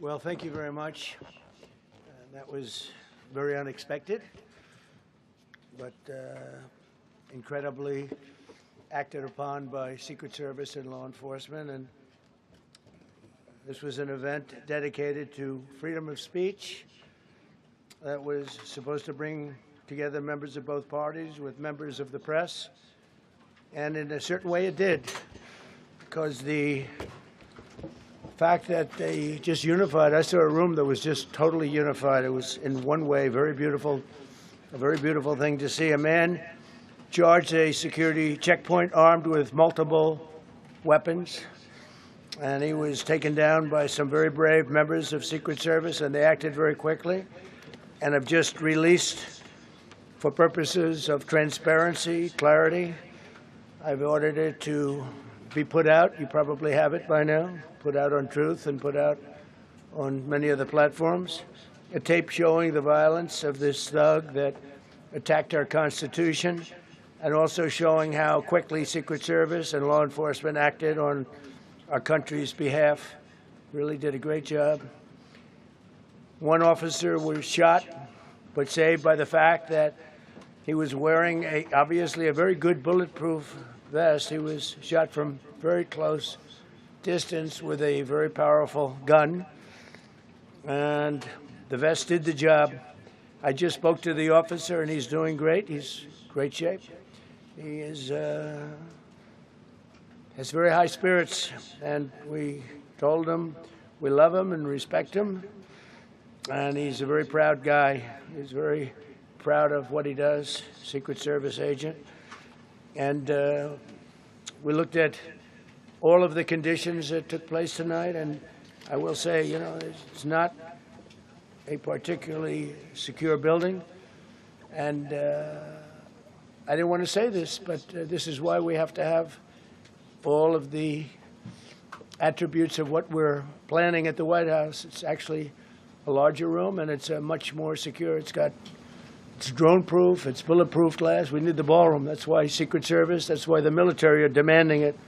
Well, thank you very much. That was very unexpected, but incredibly acted upon by Secret Service and law enforcement. And this was an event dedicated to freedom of speech that was supposed to bring together members of both parties with members of the press. And in a certain way it did, because the fact that they just unified, I saw a room that was just totally unified. It was in one way very beautiful, a very beautiful thing to see. A man charged a security checkpoint armed with multiple weapons, and he was taken down by some very brave members of Secret Service, and they acted very quickly and have just released, for purposes of transparency, clarity, I've ordered it to be put out. You probably have it by now, put out on Truth and put out on many of the platforms. A tape showing the violence of this thug that attacked our Constitution, and also showing how quickly Secret Service and law enforcement acted on our country's behalf. Really did a great job. One officer was shot, but saved by the fact that he was wearing obviously a very good bulletproof vest. He was shot from very close distance with a very powerful gun, and the vest did the job. I just spoke to the officer, and he's doing great. He's in great shape. He is has very high spirits, and we told him we love him and respect him, and he's a very proud guy. He's very proud of what he does, Secret Service agent. And we looked at all of the conditions that took place tonight, and I will say, you know, it's not a particularly secure building. And I didn't want to say this, but this is why we have to have all of the attributes of what we're planning at the White House. It's actually a larger room, and it's much more secure. It's drone-proof, it's bulletproof glass. We need the ballroom. That's why Secret Service, that's why the military are demanding it.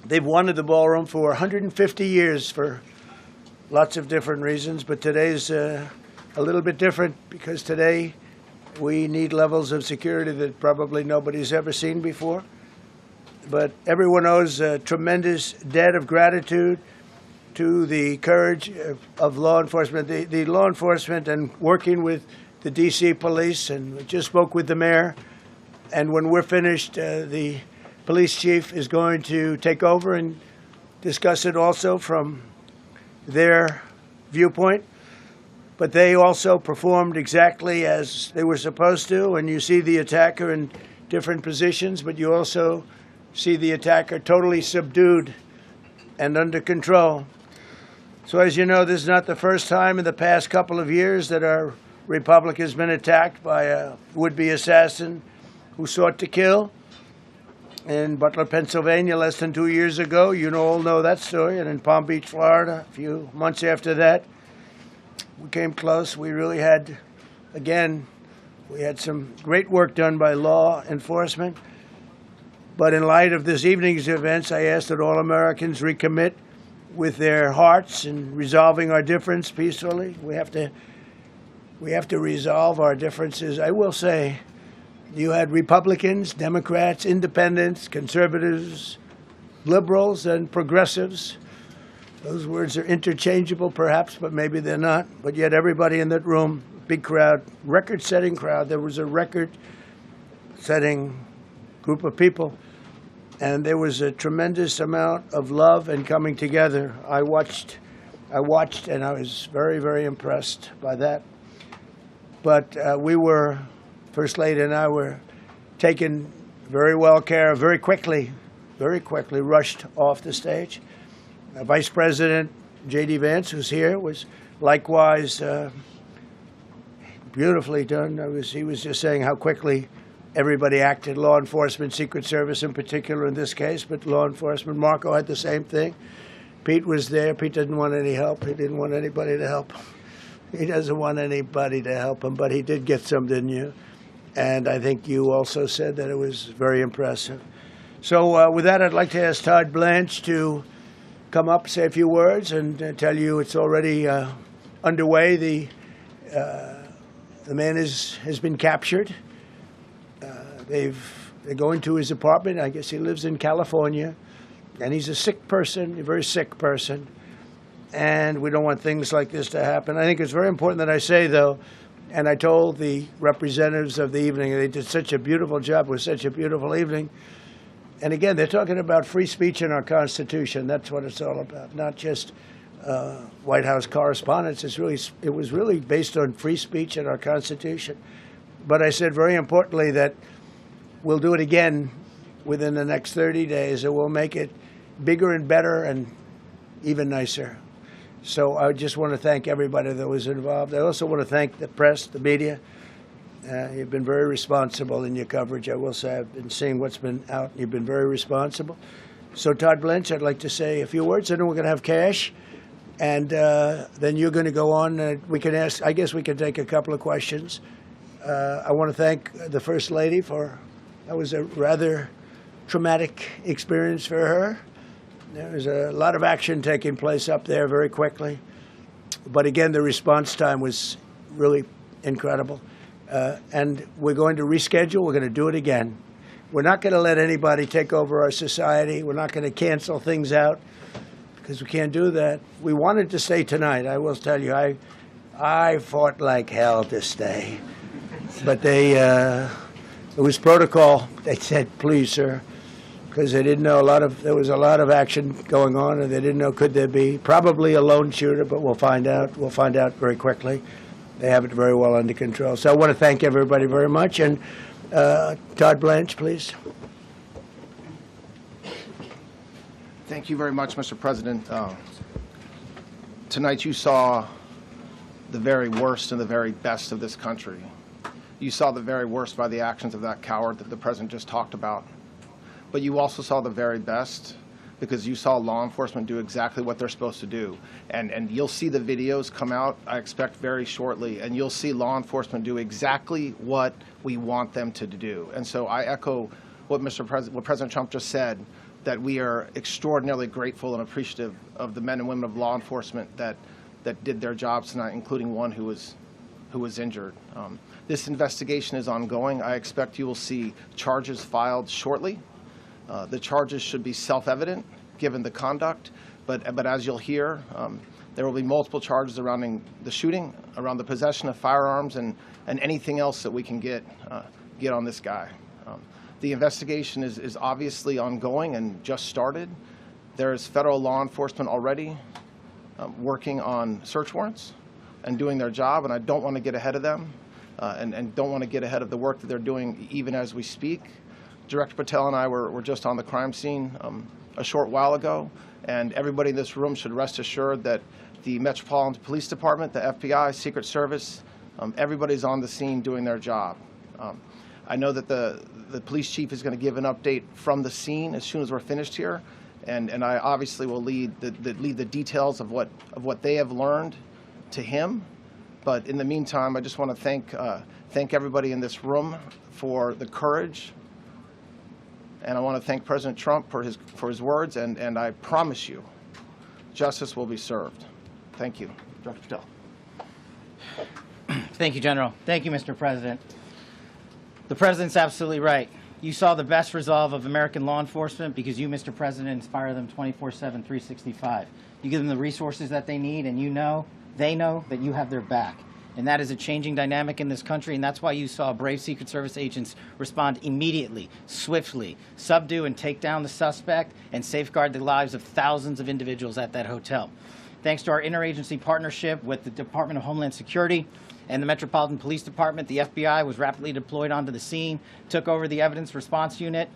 They've wanted the ballroom for 150 years for lots of different reasons, but today's a little bit different, because today we need levels of security that probably nobody's ever seen before. But everyone owes a tremendous debt of gratitude to the courage of law enforcement, the law enforcement, and working with the D.C. police, and we just spoke with the mayor. And when we're finished, the police chief is going to take over and discuss it also from their viewpoint. But they also performed exactly as they were supposed to, and you see the attacker in different positions, but you also see the attacker totally subdued and under control. So as you know, this is not the first time in the past couple of years that our republic has been attacked by a would-be assassin who sought to kill. In Butler, Pennsylvania, less than 2 years ago, you all know that story, and in Palm Beach, Florida, a few months after that, we came close. We really had, again, we had some great work done by law enforcement. But in light of this evening's events, I ask that all Americans recommit with their hearts in resolving our difference peacefully. We have to resolve our differences. I will say, you had Republicans, Democrats, independents, conservatives, liberals, and progressives. Those words are interchangeable, perhaps, but maybe they're not. But yet everybody in that room, big crowd, record-setting crowd. There was a record-setting group of people, and there was a tremendous amount of love and coming together. I watched, and I was very, very impressed by that. But we were, First Lady and I were taken very well care of, very quickly rushed off the stage. Vice President J.D. Vance, who's here, was likewise beautifully done. He was just saying how quickly everybody acted, law enforcement, Secret Service in particular in this case, but law enforcement. Marco had the same thing. Pete was there. Pete didn't want any help. He didn't want anybody to help him. He doesn't want anybody to help him, but he did get some, didn't you? And I think you also said that it was very impressive. So with that, I'd like to ask Todd Blanche to come up, say a few words, and tell you it's already underway. The man has been captured. They're going to his apartment. I guess he lives in California, and he's a sick person, a very sick person. And we don't want things like this to happen. I think it's very important that I say, though, and I told the representatives of the evening, they did such a beautiful job. It was such a beautiful evening. And again, they're talking about free speech in our Constitution. That's what it's all about, not just White House Correspondents. It was really based on free speech in our Constitution. But I said very importantly that we'll do it again within the next 30 days, and we'll make it bigger and better and even nicer. So I just want to thank everybody that was involved. I also want to thank the press, the media. You've been very responsible in your coverage. I will say I've been seeing what's been out. You've been very responsible. So Todd Blanche, I'd like to say a few words, and then we're going to have cash. And then you're going to go on. We can ask, I guess we can take a couple of questions. I want to thank the First Lady that was a rather traumatic experience for her. There was a lot of action taking place up there very quickly. But again, the response time was really incredible. And we're going to reschedule. We're going to do it again. We're not going to let anybody take over our society. We're not going to cancel things out because we can't do that. We wanted to stay tonight. I will tell you, I fought like hell to stay. But it was protocol. They said, please, sir. Because they didn't know there was a lot of action going on, and they didn't know could there be probably a lone shooter, but we'll find out. We'll find out very quickly. They have it very well under control. So I want to thank everybody very much. And Todd Blanche, please. Thank you very much, Mr. President. Tonight you saw the very worst and the very best of this country. You saw the very worst by the actions of that coward that the President just talked about. But you also saw the very best because you saw law enforcement do exactly what they're supposed to do. And you'll see the videos come out, I expect, very shortly, and you'll see law enforcement do exactly what we want them to do. And so I echo what President Trump just said, that we are extraordinarily grateful and appreciative of the men and women of law enforcement that did their jobs tonight, including one who was injured. This investigation is ongoing. I expect you will see charges filed shortly. The charges should be self-evident, given the conduct, but as you'll hear, there will be multiple charges surrounding the shooting, around the possession of firearms, and anything else that we can get on this guy. The investigation is obviously ongoing and just started. There is federal law enforcement already working on search warrants and doing their job, and I don't want to get ahead of them and don't want to get ahead of the work that they're doing even as we speak. Director Patel and I were just on the crime scene a short while ago, and everybody in this room should rest assured that the Metropolitan Police Department, the FBI, Secret Service, everybody's on the scene doing their job. I know that the police chief is going to give an update from the scene as soon as we're finished here, and I obviously will lead the details of what they have learned to him. But in the meantime, I just want to thank everybody in this room for the courage. And I want to thank President Trump for his words, and I promise you, justice will be served. Thank you. Dr. Patel. Thank you, General. Thank you, Mr. President. The President's absolutely right. You saw the best resolve of American law enforcement because you, Mr. President, inspire them 24/7, 365. You give them the resources that they need, and they know that you have their back. And that is a changing dynamic in this country, and that's why you saw brave Secret Service agents respond immediately, swiftly, subdue and take down the suspect, and safeguard the lives of thousands of individuals at that hotel. Thanks to our interagency partnership with the Department of Homeland Security and the Metropolitan Police Department, the FBI was rapidly deployed onto the scene, took over the evidence response unit,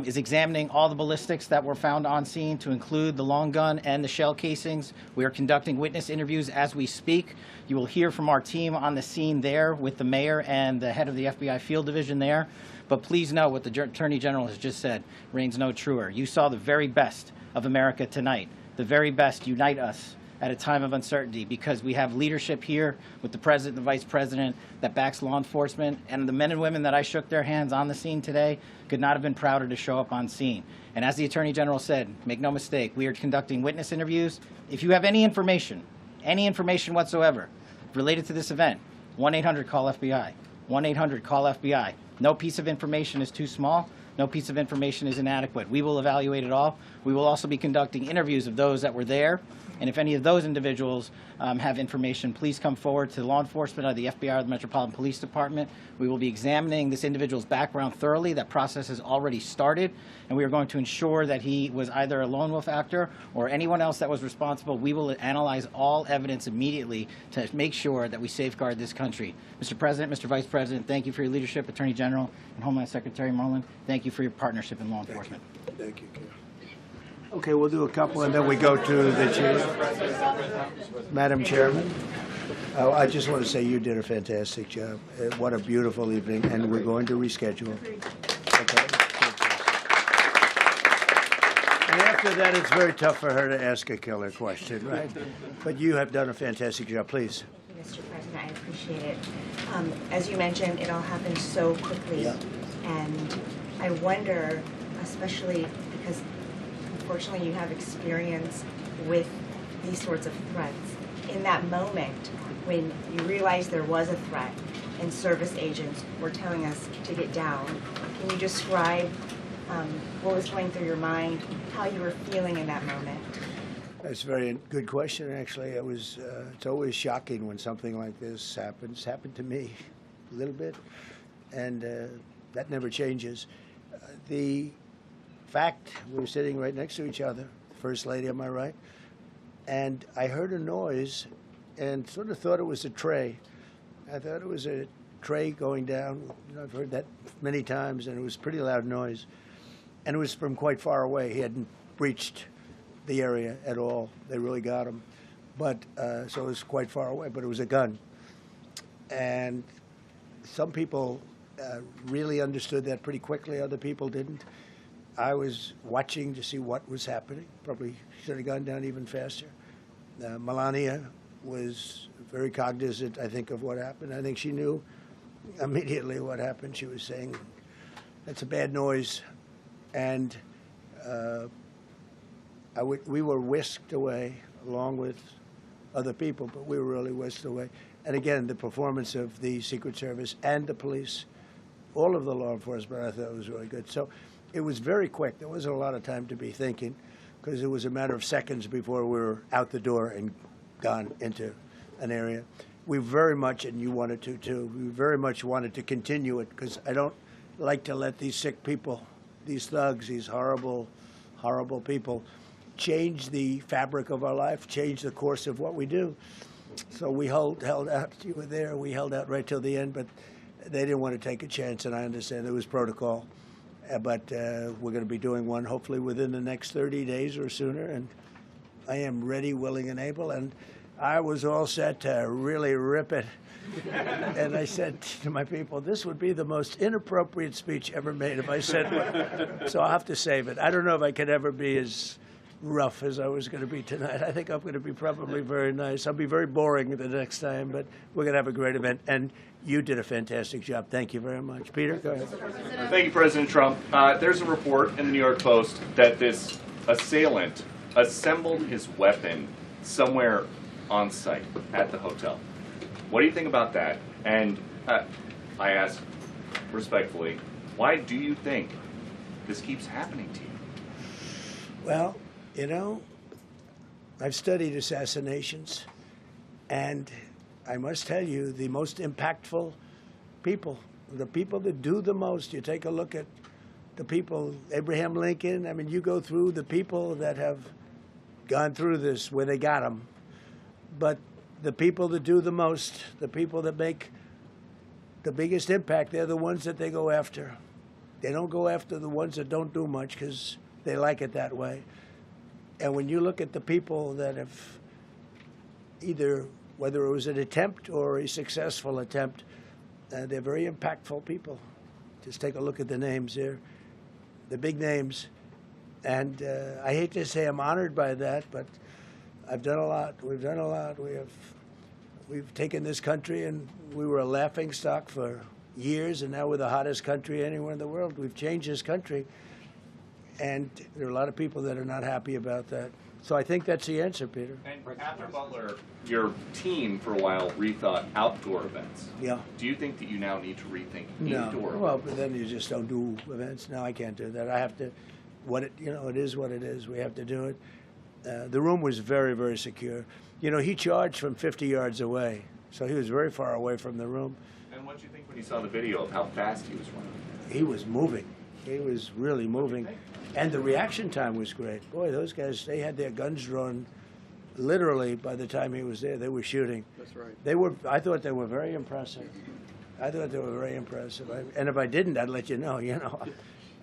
is examining all the ballistics that were found on scene, to include the long gun and the shell casings. We are conducting witness interviews as we speak. You will hear from our team on the scene there with the mayor and the head of the FBI field division there. But please know what the Attorney General has just said reigns no truer. You saw the very best of America tonight. The very best unite us at a time of uncertainty, because we have leadership here with the President and the Vice President that backs law enforcement, and the men and women that I shook their hands on the scene today could not have been prouder to show up on scene. And as the Attorney General said, make no mistake, we are conducting witness interviews. If you have any information whatsoever related to this event, 1-800-CALL-FBI, 1-800-CALL-FBI. No piece of information is too small. No piece of information is inadequate. We will evaluate it all. We will also be conducting interviews of those that were there. And if any of those individuals have information, please come forward to law enforcement or the FBI or the Metropolitan Police Department. We will be examining this individual's background thoroughly. That process has already started, and we are going to ensure that he was either a lone wolf actor or anyone else that was responsible. We will analyze all evidence immediately to make sure that we safeguard this country. Mr. President, Mr. Vice President, thank you for your leadership. Attorney General and Homeland Secretary Merlin, thank you for your partnership in law enforcement. Thank you, Ken. Okay, we'll do a couple, and then we go to the chair. Madam Chairman, I just want to say you did a fantastic job. What a beautiful evening, and we're going to reschedule. Okay. And after that, it's very tough for her to ask a killer question, right? But you have done a fantastic job. Please. Mr. President, I appreciate it. As you mentioned, it all happened so quickly, Yeah. and I wonder, especially because unfortunately you have experience with these sorts of threats. In that moment, when you realized there was a threat and service agents were telling us to get down, can you describe what was going through your mind, how you were feeling in that moment? That's a very good question, actually. It's always shocking when something like this happens. It's happened to me a little bit, and that never changes. The fact, we were sitting right next to each other, First Lady on my right, and I heard a noise and sort of thought it was a tray. I thought it was a tray going down. You know, I've heard that many times, and it was a pretty loud noise. And it was from quite far away. He hadn't breached the area at all. They really got him. But so it was quite far away, but it was a gun. And some people really understood that pretty quickly. Other people didn't. I was watching to see what was happening. Probably should have gone down even faster. Melania was very cognizant, I think, of what happened. I think she knew immediately what happened. She was saying, that's a bad noise. And we were whisked away along with other people, but we were really whisked away. And again, the performance of the Secret Service and the police, all of the law enforcement, I thought was really good. So it was very quick. There wasn't a lot of time to be thinking, because it was a matter of seconds before we were out the door and gone into an area. We very much, and you wanted to too, we very much wanted to continue it, because I don't like to let these sick people, these thugs, these horrible, horrible people, change the fabric of our life, change the course of what we do. So we held out. You were there. We held out right till the end, but they didn't want to take a chance, and I understand there was protocol. But we're going to be doing one hopefully within the next 30 days or sooner, and I am ready, willing, and able. And I was all set to really rip it. And I said to my people, this would be the most inappropriate speech ever made if I said one. So I'll have to save it. I don't know if I could ever be as rough as I was going to be tonight. I think I'm going to be probably very nice. I'll be very boring the next time, but we're going to have a great event. And you did a fantastic job. Thank you very much. Peter, go ahead. Thank you, President Trump. There's a report in the New York Post that this assailant assembled his weapon somewhere on site at the hotel. What do you think about that? And I ask respectfully, why do you think this keeps happening to you? Well, you know, I've studied assassinations, and I must tell you, the most impactful people, the people that do the most, you take a look at the people, Abraham Lincoln, I mean, you go through the people that have gone through this where they got them. But the people that do the most, the people that make the biggest impact, they're the ones that they go after. They don't go after the ones that don't do much because they like it that way. And when you look at the people that have either, whether it was an attempt or a successful attempt, they're very impactful people. Just take a look at the names there, the big names. And I hate to say I'm honored by that, but I've done a lot. We've done a lot. We've taken this country, and we were a laughing stock for years, and now we're the hottest country anywhere in the world. We've changed this country, and there are a lot of people that are not happy about that. So I think that's the answer, Peter. And after Butler, your team for a while rethought outdoor events. Yeah. Do you think that you now need to rethink No. indoor Well, events? but then you just don't do events. No, I can't do that. I have to. It is what it is. We have to do it. The room was very, very secure. He charged from 50 yards away, so he was very far away from the room. And what did you think when you saw the video of how fast he was running? He was moving. He was really moving. And the reaction time was great. Boy, those guys, they had their guns drawn literally by the time he was there. They were shooting. That's right. I thought they were very impressive. And if I didn't, I'd let you know.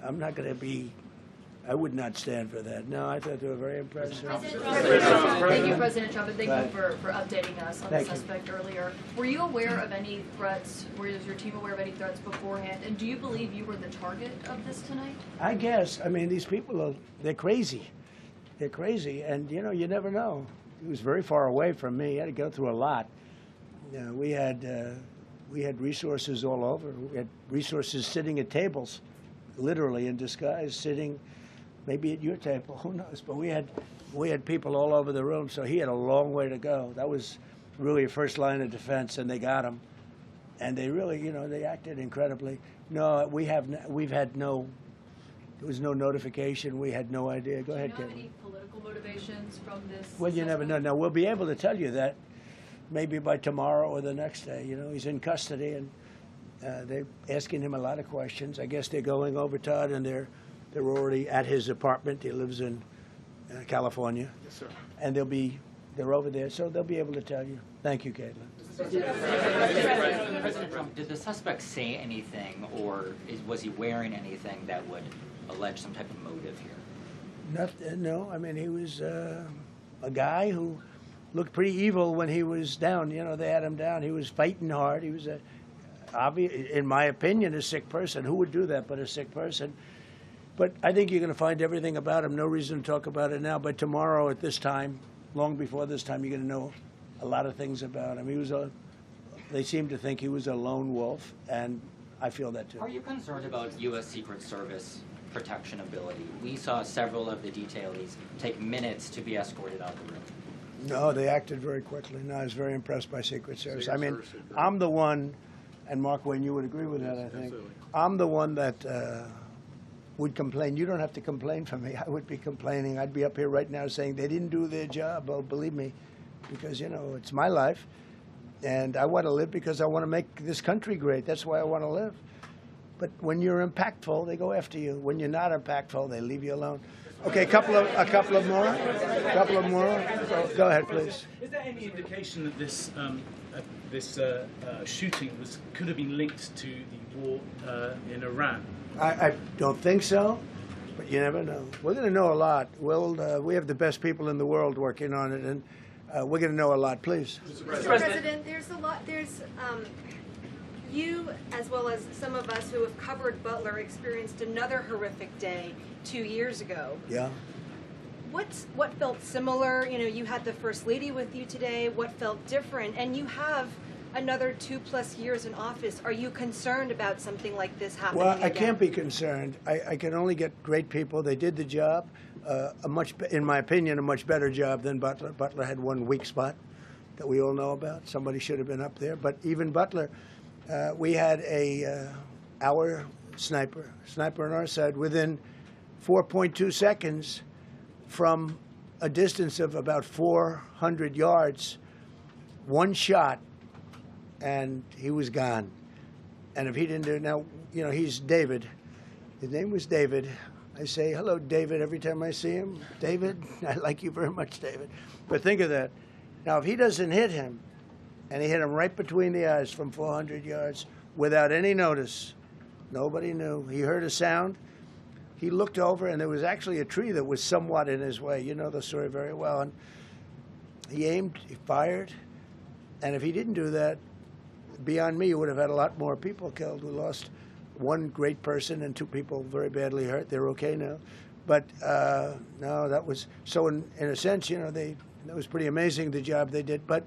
I'm not going to be, I would not stand for that. No, I thought they were very impressive. Thank you, President Trump, and thank you for updating us on the Thank you. suspect earlier. Were you aware of any threats? Was your team aware of any threats beforehand? And do you believe you were the target of this tonight? I guess. I mean, these people they're crazy. They're crazy. And, you never know. He was very far away from me. He had to go through a lot. We had resources all over. We had resources sitting at tables, literally in disguise, sitting maybe at your table, who knows? But we had people all over the room, so he had a long way to go. That was really a first line of defense, and they got him. And they really, they acted incredibly. No, there was no notification. We had no idea. Go ahead, Do you know Kevin. any political motivations from this? Well, you never know. Now, we'll be able to tell you that maybe by tomorrow or the next day. He's in custody, and they're asking him a lot of questions. I guess they're going over, Todd, and they're already at his apartment. He lives in California. Yes, sir. And they're over there, so they'll be able to tell you. Thank you, Caitlin. President Trump, did the suspect say anything, or was he wearing anything that would allege some type of motive here? No, I mean, he was a guy who looked pretty evil when he was down. They had him down. He was fighting hard. He was, in my opinion, a sick person. Who would do that but a sick person? But I think you're going to find everything about him. No reason to talk about it now. But tomorrow at this time, long before this time, you're going to know a lot of things about him. They seem to think he was a lone wolf, and I feel that too. Are you concerned about U.S. Secret Service protection ability? We saw several of the detailees take minutes to be escorted out the room. No, they acted very quickly. No, I was very impressed by Secret Service. I mean, I'm the one, and Mark Wayne, you would agree with that, I think. Absolutely. I'm the one that would complain. You don't have to complain for me. I would be complaining. I'd be up here right now saying they didn't do their job. Oh, believe me, because, it's my life, and I want to live because I want to make this country great. That's why I want to live. But when you're impactful, they go after you. When you're not impactful, they leave you alone. Okay, a couple of more. Go ahead, please. Is there any indication that this shooting could have been linked to the war in Iran? I don't think so, but you never know. We're going to know a lot. We have the best people in the world working on it, and we're going to know a lot. Please. Mr. President, there's a lot. You, as well as some of us who have covered Butler, experienced another horrific day 2 years ago. Yeah. What felt similar? You had the First Lady with you today. What felt different? And you have another 2+ years in office. Are you concerned about something like this happening Well, I again? can't be concerned. I can only get great people. They did the job, in my opinion, a much better job than Butler. Butler had one weak spot that we all know about. Somebody should have been up there. But even Butler, we had our sniper on our side within 4.2 seconds from a distance of about 400 yards, one shot, and he was gone. And if he didn't do it, now, he's David. His name was David. I say, hello, David, every time I see him. David, I like you very much, David. But think of that. Now, if he doesn't hit him, and he hit him right between the eyes from 400 yards without any notice, nobody knew. He heard a sound. He looked over, and there was actually a tree that was somewhat in his way. You know the story very well. And he aimed, he fired, and if he didn't do that, beyond me, you would have had a lot more people killed. We lost one great person and 2 people very badly hurt. They're okay now. But no, that was, so in a sense, they It was pretty amazing the job they did. But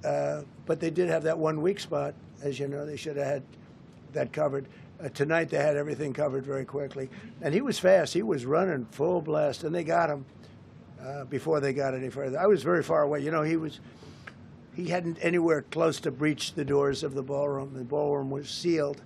they did have that one weak spot, as you know. They should have had that covered. Tonight they had everything covered very quickly, and he was fast. He was running full blast, and they got him before they got any further. I was very far away. You know, he hadn't anywhere close to breach the doors of the ballroom. The ballroom was sealed,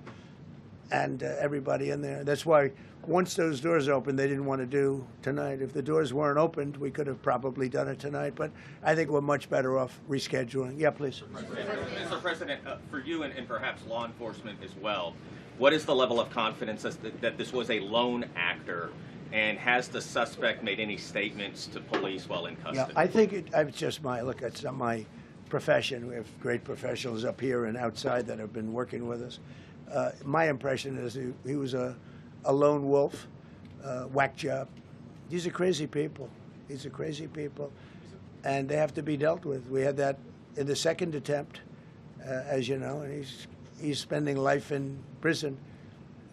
and everybody in there. That's why once those doors opened, they didn't want to do tonight. If the doors weren't opened, we could have probably done it tonight. But I think we're much better off rescheduling. Yeah, please. Mr. President, for you and perhaps law enforcement as well, what is the level of confidence that this was a lone actor, and has the suspect made any statements to police while in custody? Yeah, I think it's just look, it's not my profession. We have great professionals up here and outside that have been working with us. My impression is he was a lone wolf, whack job. These are crazy people. These are crazy people, and they have to be dealt with. We had that in the second attempt, as you know, and he's spending life in prison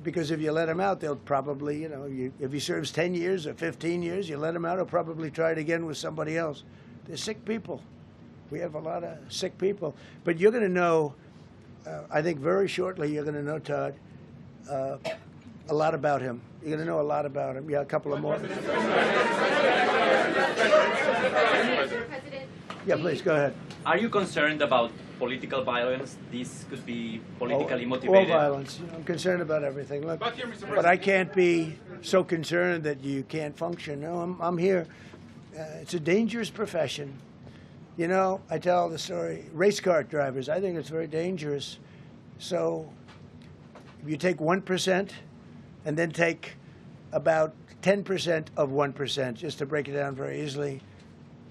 because if you let him out, they'll probably, you know, if he serves 10 years or 15 years, you let him out, he'll probably try it again with somebody else. They're sick people. We have a lot of sick people. But you're going to know, I think very shortly, you're going to know, Todd, a lot about him. You're going to know a lot about him. Yeah, a couple of more. Yeah, please, go ahead. Are you concerned about political violence? This could be politically motivated. All violence. You know, I'm concerned about everything. Look, but I can't be so concerned that you can't function. No, I'm here. It's a dangerous profession. You know, I tell the story, race car drivers, I think it's very dangerous. So if you take 1% and then take about 10% of 1%, just to break it down very easily,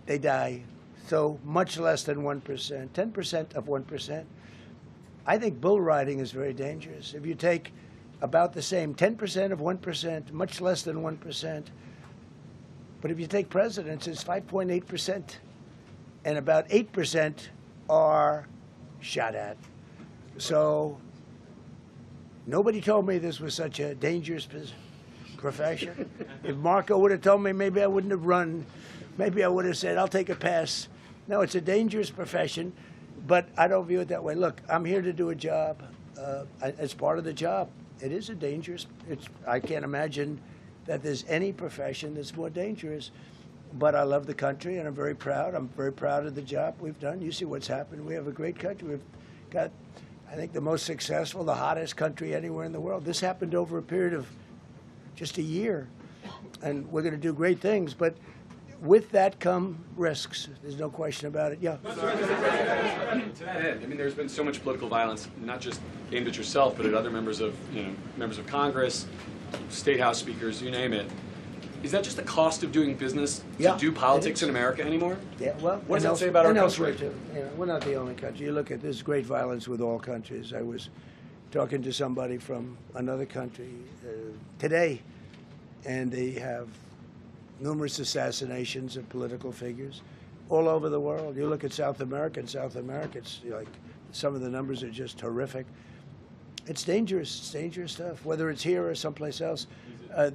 they die. So much less than 1%, 10% of 1%. I think bull riding is very dangerous. If you take about the same, 10% of 1%, much less than 1%. But if you take presidents, it's 5.8%. And about 8% are shot at. So nobody told me this was such a dangerous profession. If Marco would have told me, maybe I wouldn't have run. Maybe I would have said, I'll take a pass. No, it's a dangerous profession, but I don't view it that way. Look, I'm here to do a job. It's part of the job. It is a dangerous, I can't imagine that there's any profession that's more dangerous. But I love the country, and I'm very proud. I'm very proud of the job we've done. You see what's happened. We have a great country. We've got, I think, the most successful, the hottest country anywhere in the world. This happened over a period of just a year, and we're going to do great things. But with that come risks. There's no question about it. Yeah. To that end, I mean, there's been so much political violence, not just aimed at yourself, but at other members of, members of Congress, state house speakers, you name it. Is that just the cost of doing business to do politics in America anymore? Yeah, well, what does that say about our country? Too. You know, we're not the only country. You look at this great violence with all countries. I was talking to somebody from another country today, and they have numerous assassinations of political figures all over the world. You look at South America, it's like some of the numbers are just horrific. It's dangerous. It's dangerous stuff, whether it's here or someplace else.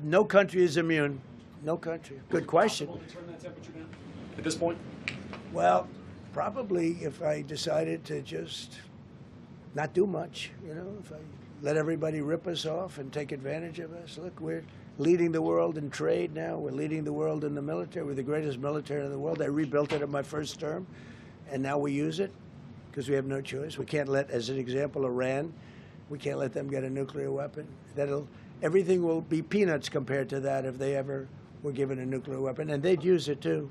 No country is immune. No country. Good question. Is it possible to turn that temperature down at this point? Well, probably if I decided to just not do much, if I let everybody rip us off and take advantage of us. Look, we're leading the world in trade now. We're leading the world in the military. We're the greatest military in the world. I rebuilt it in my first term, and now we use it because we have no choice. We can't let, as an example, Iran, we can't let them get a nuclear weapon. Everything will be peanuts compared to that if they ever were given a nuclear weapon, and they'd use it too.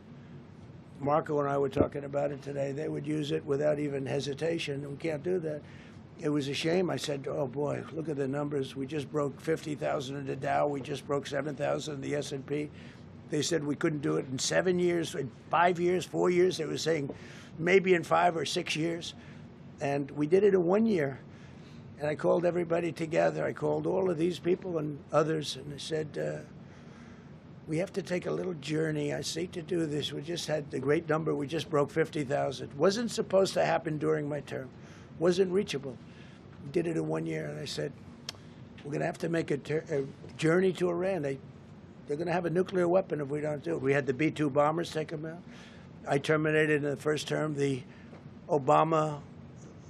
Marco and I were talking about it today. They would use it without even hesitation. We can't do that. It was a shame. I said, oh boy, look at the numbers. We just broke 50,000 in the Dow. We just broke 7,000 in the S&P. They said we couldn't do it in 7 years, in 5 years, 4 years. They were saying maybe in 5 or 6 years. And we did it in 1 year. And I called everybody together. I called all of these people and others, and I said, we have to take a little journey. I seek to do this. We just had the great number. We just broke 50,000. Wasn't supposed to happen during my term. Wasn't reachable. We did it in 1 year, and I said, we're going to have to make a journey to Iran. They're going to have a nuclear weapon if we don't do it. We had the B-2 bombers take them out. I terminated in the first term the Obama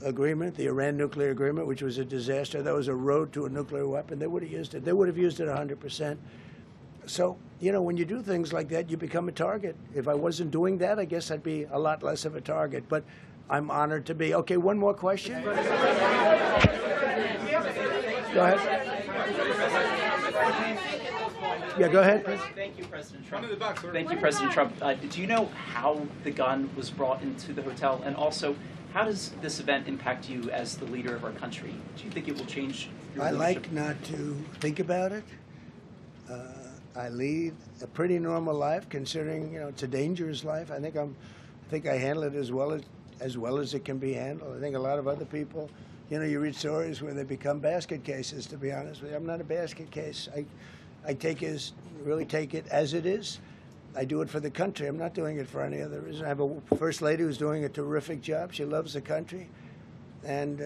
agreement, the Iran nuclear agreement, which was a disaster. That was a road to a nuclear weapon. They would have used it. They would have used it 100%. So, you know, when you do things like that, you become a target. If I wasn't doing that, I guess I'd be a lot less of a target. But I'm honored to be. Okay, one more question. Go ahead. Yeah, go ahead. Thank you, President Trump. Thank you, President Trump. Did you know how the gun was brought into the hotel? And also, how does this event impact you as the leader of our country? Do you think it will change your I leadership? like not to think about it. I lead a pretty normal life, considering, you know, it's a dangerous life. I think I handle it as well as it can be handled. I think a lot of other people, you know, you read stories where they become basket cases. To be honest with you, I'm not a basket case. I really take it as it is. I do it for the country. I'm not doing it for any other reason. I have a first lady who's doing a terrific job. She loves the country, and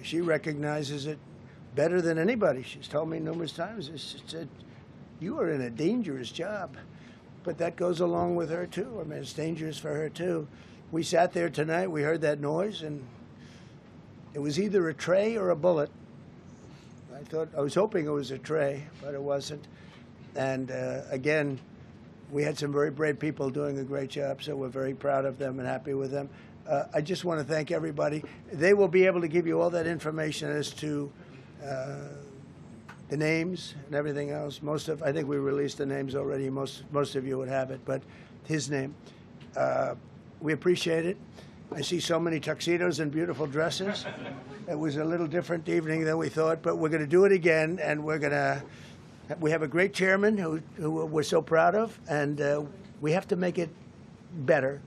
she recognizes it better than anybody. She's told me numerous times. She said, "You are in a dangerous job," but that goes along with her too. I mean, it's dangerous for her too. We sat there tonight. We heard that noise, and it was either a tray or a bullet. I was hoping it was a tray, but it wasn't. And again, we had some very brave people doing a great job, so we're very proud of them and happy with them. I just want to thank everybody. They will be able to give you all that information as to the names and everything else. I think we released the names already. Most of you would have it, but his name. We appreciate it. I see so many tuxedos and beautiful dresses. It was a little different evening than we thought, but we're going to do it again, and we have a great chairman who we're so proud of, and we have to make it better.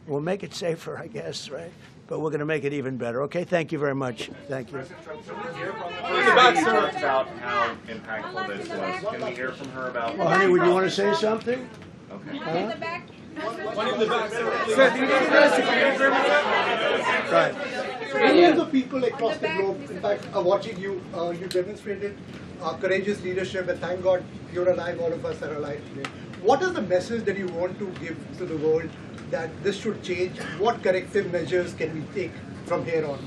We'll make it safer, I guess, right? But we're going to make it even better. Okay, thank you very much. Thank you. Talked about how impactful this was. Can we hear from her about? Well, honey, would you want to say something? Okay. One in the back. Millions of people across the globe, in fact, are watching you. You demonstrated courageous leadership, and thank God you're alive. All of us are alive today. What is the message that you want to give to the world that this should change? What corrective measures can we take from here on?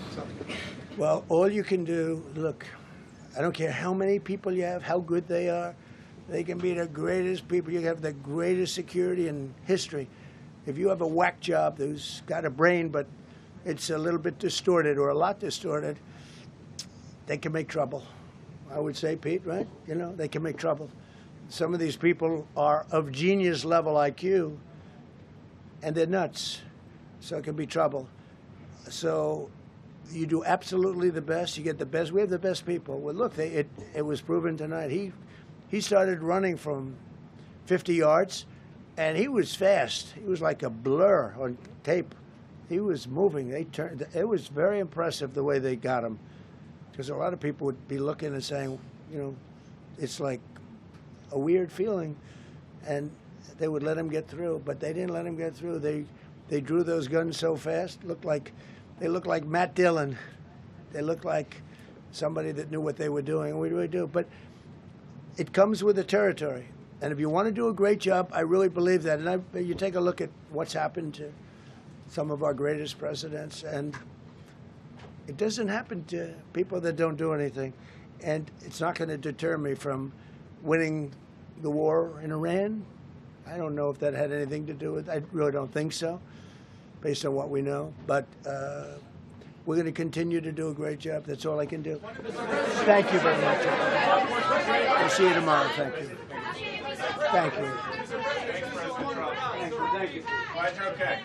Well, all you can do, look, I don't care how many people you have, how good they are. They can be the greatest people. You have the greatest security in history. If you have a whack job who's got a brain, but it's a little bit distorted or a lot distorted, they can make trouble. I would say, Pete, right? You know, they can make trouble. Some of these people are of genius level IQ, and they're nuts. So it can be trouble. So you do absolutely the best. You get the best. We have the best people. Well, look, it was proven tonight. He started running from 50 yards, and he was fast. He was like a blur on tape. He was moving. It was very impressive the way they got him, because a lot of people would be looking and saying, you know, it's like a weird feeling, and they would let him get through, but they didn't let him get through. They drew those guns so fast. They looked like Matt Dillon. They looked like somebody that knew what they were doing, and we really do. But it comes with the territory. And if you want to do a great job, I really believe that. And you take a look at what's happened to some of our greatest presidents, and it doesn't happen to people that don't do anything. And it's not going to deter me from winning the war in Iran. I don't know if that had anything to do with it. I really don't think so, based on what we know. But we're going to continue to do a great job. That's all I can do. Thank you very much. We'll see you tomorrow. Thank you. Thank you. Thank you. Glad you're okay.